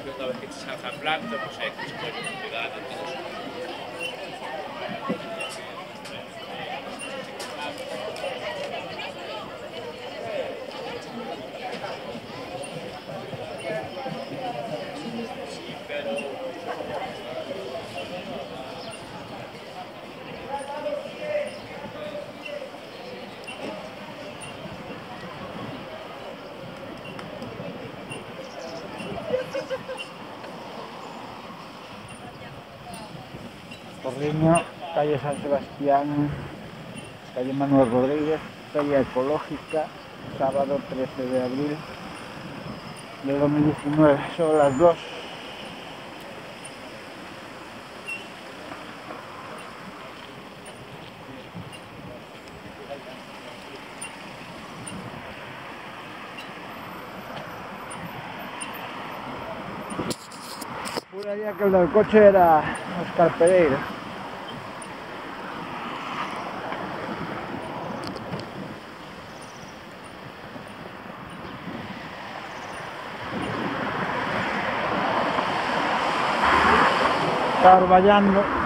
Y una vez que te salga en blanco, pues hay que escoger cuidado. Sí, pero Porriño, calle San Sebastián, calle Manuel Rodríguez, Feria Ecológica, sábado 13 de abril de 2019, son las 2. Juraría que el del coche era Óscar Pereira. Está orvallando.